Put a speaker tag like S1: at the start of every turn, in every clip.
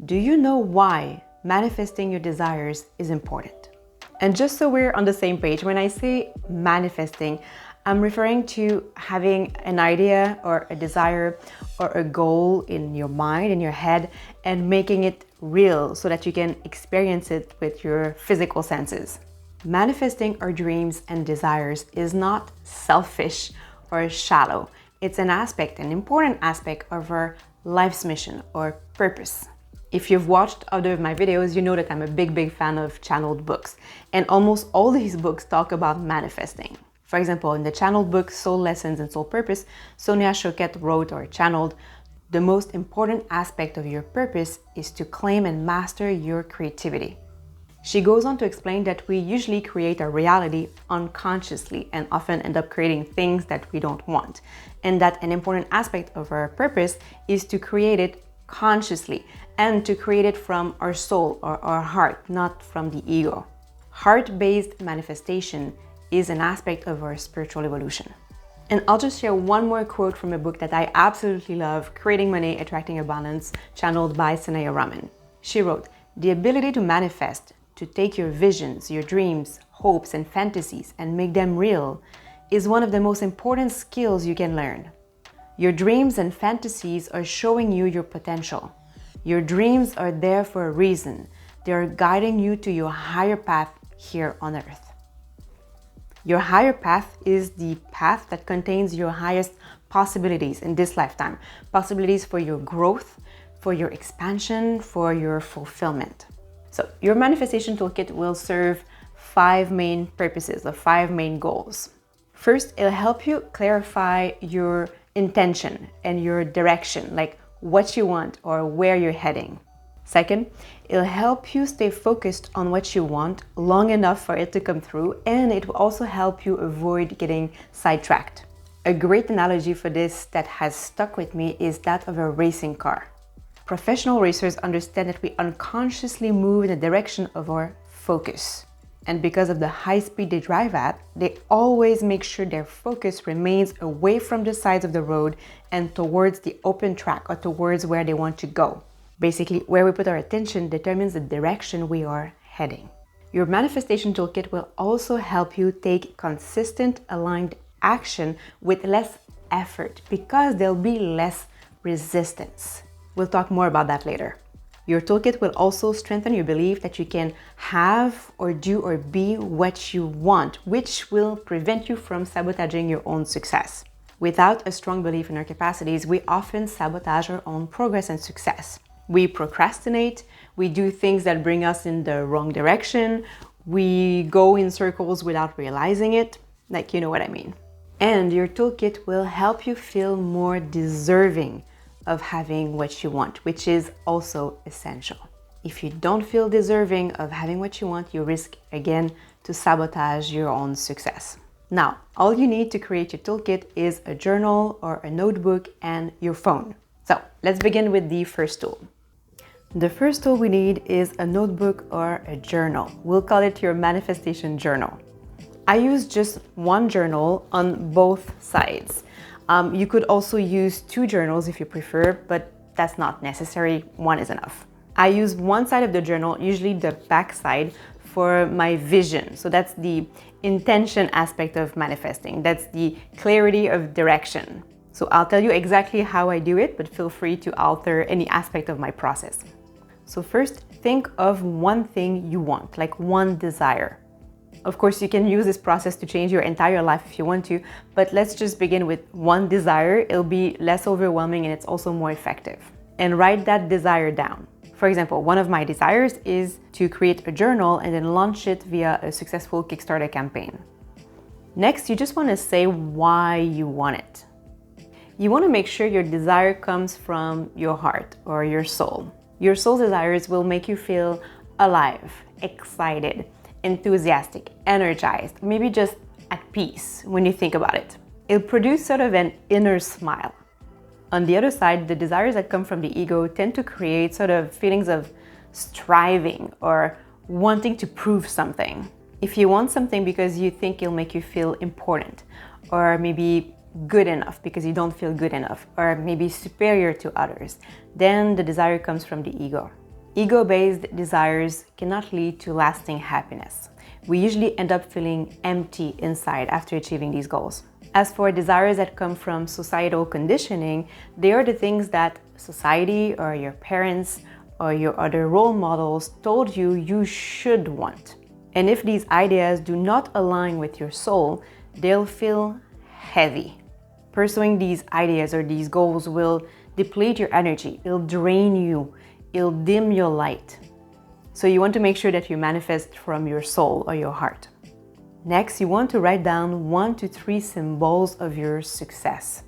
S1: Do you know why manifesting your desires is important? And just so we're on the same page, when I say manifesting, I'm referring to having an idea or a desire or a goal in your mind, in your head, and making it real so that you can experience it with your physical senses. Manifesting our dreams and desires is not selfish or shallow. It's an aspect, an important aspect of our life's mission or purpose. If you've watched other of my videos, you know that I'm a big fan of channeled books. And almost all these books talk about manifesting. For example, in the channeled book, Soul Lessons and Soul Purpose, Sonia Choquette wrote or channeled, the most important aspect of your purpose is to claim and master your creativity. She goes on to explain that we usually create our reality unconsciously and often end up creating things that we don't want. And that an important aspect of our purpose is to create it consciously and to create it from our soul or our heart, not from the ego. Heart-based manifestation is an aspect of our spiritual evolution. And I'll just share one more quote from a book that I absolutely love, Creating Money, Attracting Abundance, channeled by Sanaya Raman. She wrote, "The ability to manifest, to take your visions, your dreams, hopes, and fantasies and make them real is one of the most important skills you can learn. Your dreams and fantasies are showing you your potential. Your dreams are there for a reason. They are guiding you to your higher path here on earth." Your higher path is the path that contains your highest possibilities in this lifetime. Possibilities for your growth, for your expansion, for your fulfillment. So your manifestation toolkit will serve 5 main purposes or 5 main goals. First, it'll help you clarify your intention and your direction, like what you want or where you're heading. Second, it'll help you stay focused on what you want long enough for it to come through, and it will also help you avoid getting sidetracked. A great analogy for this that has stuck with me is that of a racing car. Professional racers understand that we unconsciously move in the direction of our focus. And because of the high speed they drive at, they always make sure their focus remains away from the sides of the road and towards the open track or towards where they want to go. Basically, where we put our attention determines the direction we are heading. Your manifestation toolkit will also help you take consistent, aligned action with less effort because there'll be less resistance. We'll talk more about that later. Your toolkit will also strengthen your belief that you can have or do or be what you want, which will prevent you from sabotaging your own success. Without a strong belief in our capacities, we often sabotage our own progress and success. We procrastinate, we do things that bring us in the wrong direction, we go in circles without realizing it, like you know what I mean. And your toolkit will help you feel more deserving of having what you want, which is also essential. If you don't feel deserving of having what you want, you risk again to sabotage your own success. Now, all you need to create your toolkit is a journal or a notebook and your phone. So let's begin with the first tool. The first tool we need is a notebook or a journal. We'll call it your manifestation journal. I use just one journal on both sides. You could also use 2 journals if you prefer, but that's not necessary. 1 is enough. I use one side of the journal, usually the back side, for my vision. So that's the intention aspect of manifesting. That's the clarity of direction. So I'll tell you exactly how I do it, but feel free to alter any aspect of my process. So first, think of one thing you want, like one desire. Of course, you can use this process to change your entire life if you want to, but let's just begin with one desire. It'll be less overwhelming and it's also more effective. And write that desire down. For example, one of my desires is to create a journal and then launch it via a successful Kickstarter campaign. Next, you just want to say why you want it. You want to make sure your desire comes from your heart or your soul. Your soul's desires will make you feel alive, excited, enthusiastic, energized, maybe just at peace when you think about it. It'll produce sort of an inner smile. On the other side, the desires that come from the ego tend to create sort of feelings of striving or wanting to prove something. If you want something because you think it'll make you feel important, or maybe good enough because you don't feel good enough, or maybe superior to others, then the desire comes from the ego. Ego-based desires cannot lead to lasting happiness. We usually end up feeling empty inside after achieving these goals. As for desires that come from societal conditioning, they are the things that society or your parents or your other role models told you you should want. And if these ideas do not align with your soul, they'll feel heavy. Pursuing these ideas or these goals will deplete your energy, it'll drain you, it'll dim your light. So you want to make sure that you manifest from your soul or your heart. Next, you want to write down 1 to 3 symbols of your success.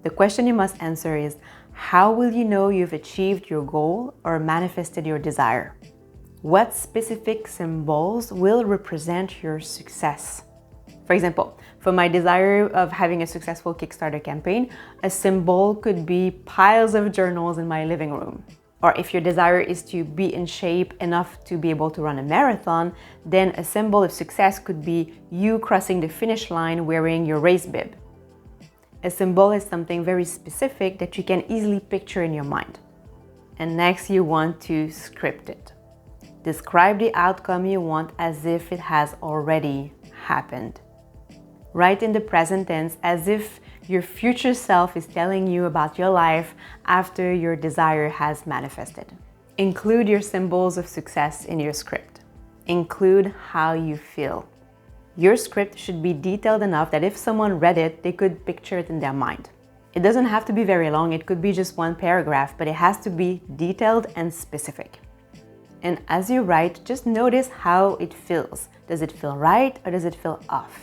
S1: The question you must answer is, how will you know you've achieved your goal or manifested your desire? What specific symbols will represent your success? For example, for my desire of having a successful Kickstarter campaign, a symbol could be piles of journals in my living room. Or if your desire is to be in shape enough to be able to run a marathon, then a symbol of success could be you crossing the finish line wearing your race bib. A symbol is something very specific that you can easily picture in your mind. And next, you want to script it. Describe the outcome you want as if it has already happened. Write in the present tense as if your future self is telling you about your life after your desire has manifested. Include your symbols of success in your script. Include how you feel. Your script should be detailed enough that if someone read it, they could picture it in their mind. It doesn't have to be very long, it could be just 1 paragraph, but it has to be detailed and specific. And as you write, just notice how it feels. Does it feel right or does it feel off?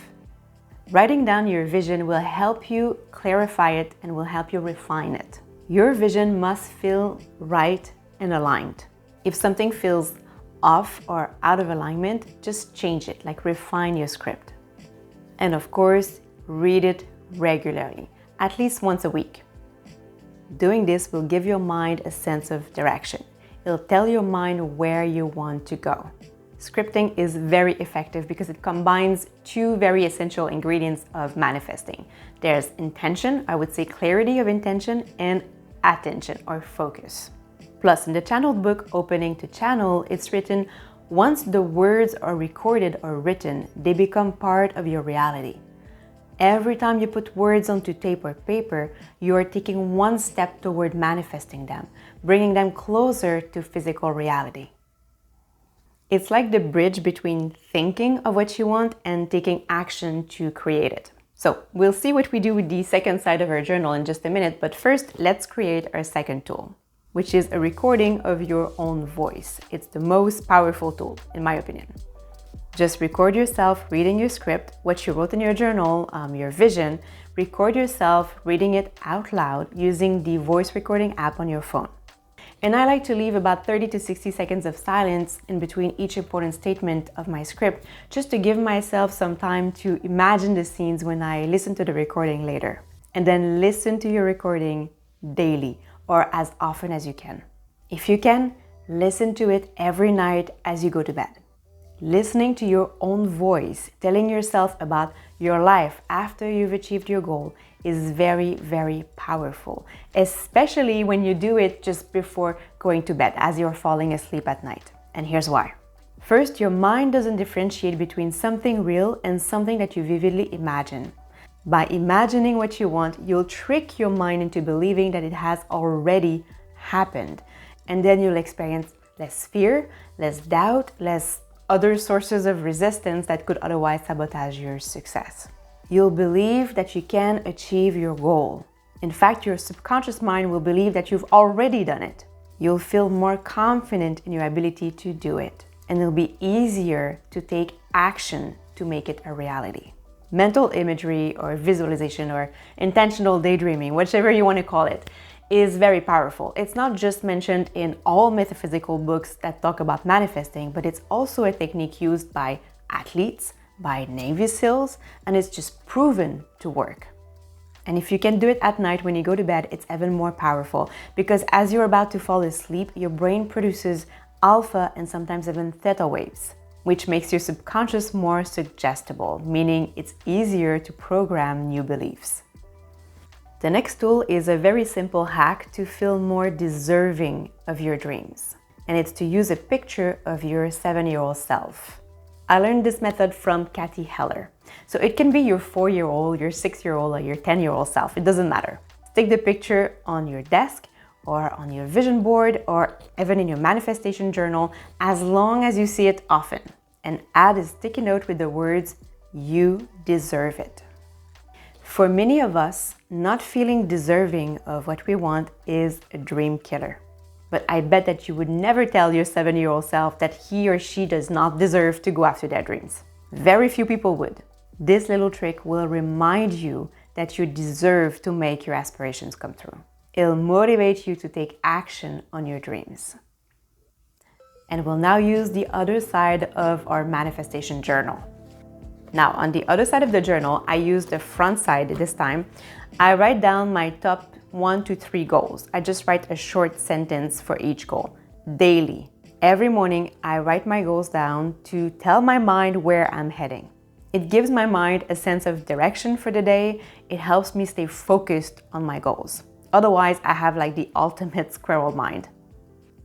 S1: Writing down your vision will help you clarify it and will help you refine it. Your vision must feel right and aligned. If something feels off or out of alignment, just change it, like refine your script. And of course, read it regularly, at least once a week. Doing this will give your mind a sense of direction. It'll tell your mind where you want to go. Scripting is very effective because it combines 2 very essential ingredients of manifesting. There's intention, I would say clarity of intention, and attention or focus. Plus, in the channeled book, Opening to Channel, it's written, once the words are recorded or written, they become part of your reality. Every time you put words onto tape or paper, you are taking 1 step toward manifesting them, bringing them closer to physical reality. It's like the bridge between thinking of what you want and taking action to create it. So we'll see what we do with the second side of our journal in just a minute, but first let's create our second tool, which is a recording of your own voice. It's the most powerful tool, in my opinion. Just record yourself reading your script, what you wrote in your journal, your vision. Record yourself reading it out loud using the voice recording app on your phone. And I like to leave about 30 to 60 seconds of silence in between each important statement of my script, just to give myself some time to imagine the scenes when I listen to the recording later. And then listen to your recording daily or as often as you can. If you can, listen to it every night as you go to bed. Listening to your own voice, telling yourself about your life after you've achieved your goal is very, very powerful, especially when you do it just before going to bed, as you're falling asleep at night. And here's why. First, your mind doesn't differentiate between something real and something that you vividly imagine. By imagining what you want, you'll trick your mind into believing that it has already happened. And then you'll experience less fear, less doubt, less other sources of resistance that could otherwise sabotage your success. You'll believe that you can achieve your goal. In fact, your subconscious mind will believe that you've already done it. You'll feel more confident in your ability to do it, and it'll be easier to take action to make it a reality. Mental imagery or visualization or intentional daydreaming, whichever you want to call it, is very powerful. It's not just mentioned in all metaphysical books that talk about manifesting, but it's also a technique used by athletes, by Navy SEALs, and it's just proven to work. And if you can do it at night when you go to bed, it's even more powerful because as you're about to fall asleep, your brain produces alpha and sometimes even theta waves, which makes your subconscious more suggestible, meaning it's easier to program new beliefs. The next tool is a very simple hack to feel more deserving of your dreams. and it's to use a picture of your 7-year-old self. I learned this method from Kathy Heller. So it can be your 4-year-old, your 6-year-old, or your 10-year-old self. It doesn't matter. Stick the picture on your desk or on your vision board or even in your manifestation journal as long as you see it often. And add a sticky note with the words, "You deserve it." For many of us, not feeling deserving of what we want is a dream killer. But I bet that you would never tell your 7-year-old self that he or she does not deserve to go after their dreams. Very few people would. This little trick will remind you that you deserve to make your aspirations come true. It'll motivate you to take action on your dreams. And we'll now use the other side of our manifestation journal. Now, on the other side of the journal, I use the front side this time. I write down my top 1 to 3 goals. I just write a short sentence for each goal, daily. Every morning, I write my goals down to tell my mind where I'm heading. It gives my mind a sense of direction for the day. It helps me stay focused on my goals. Otherwise, I have like the ultimate squirrel mind.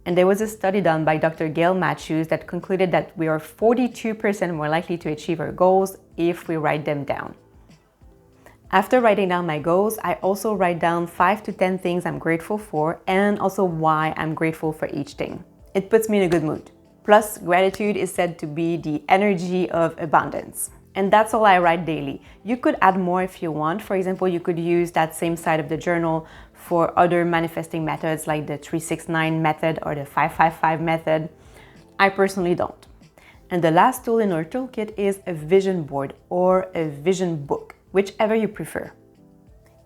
S1: And there was a study done by Dr. Gail Matthews that concluded that we are 42% more likely to achieve our goals if we write them down. After writing down my goals, I also write down 5 to 10 things I'm grateful for and also why I'm grateful for each thing. It puts me in a good mood. Plus, gratitude is said to be the energy of abundance. And that's all I write daily. You could add more if you want. For example, you could use that same side of the journal for other manifesting methods like the 369 method or the 555 method. I personally don't. And the last tool in our toolkit is a vision board or a vision book, whichever you prefer.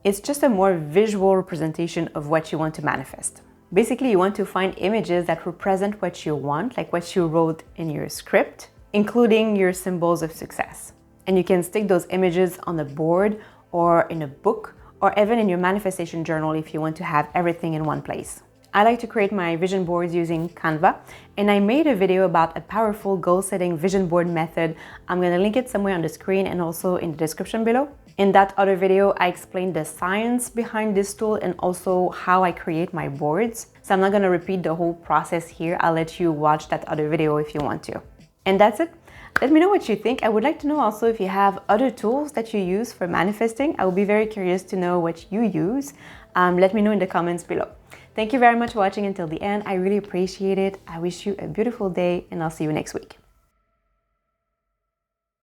S1: It's just a more visual representation of what you want to manifest. Basically, you want to find images that represent what you want, like what you wrote in your script, including your symbols of success. And you can stick those images on a board or in a book or even in your manifestation journal if you want to have everything in one place. I like to create my vision boards using Canva, and I made a video about a powerful goal-setting vision board method. I'm going to link it somewhere on the screen and also in the description below. In that other video, I explained the science behind this tool and also how I create my boards. So I'm not going to repeat the whole process here. I'll let you watch that other video if you want to. And that's it. Let me know what you think. I would like to know also if you have other tools that you use for manifesting. I would be very curious to know what you use. Let me know in the comments below. Thank you very much for watching until the end. I really appreciate it. I wish you a beautiful day and I'll see you next week.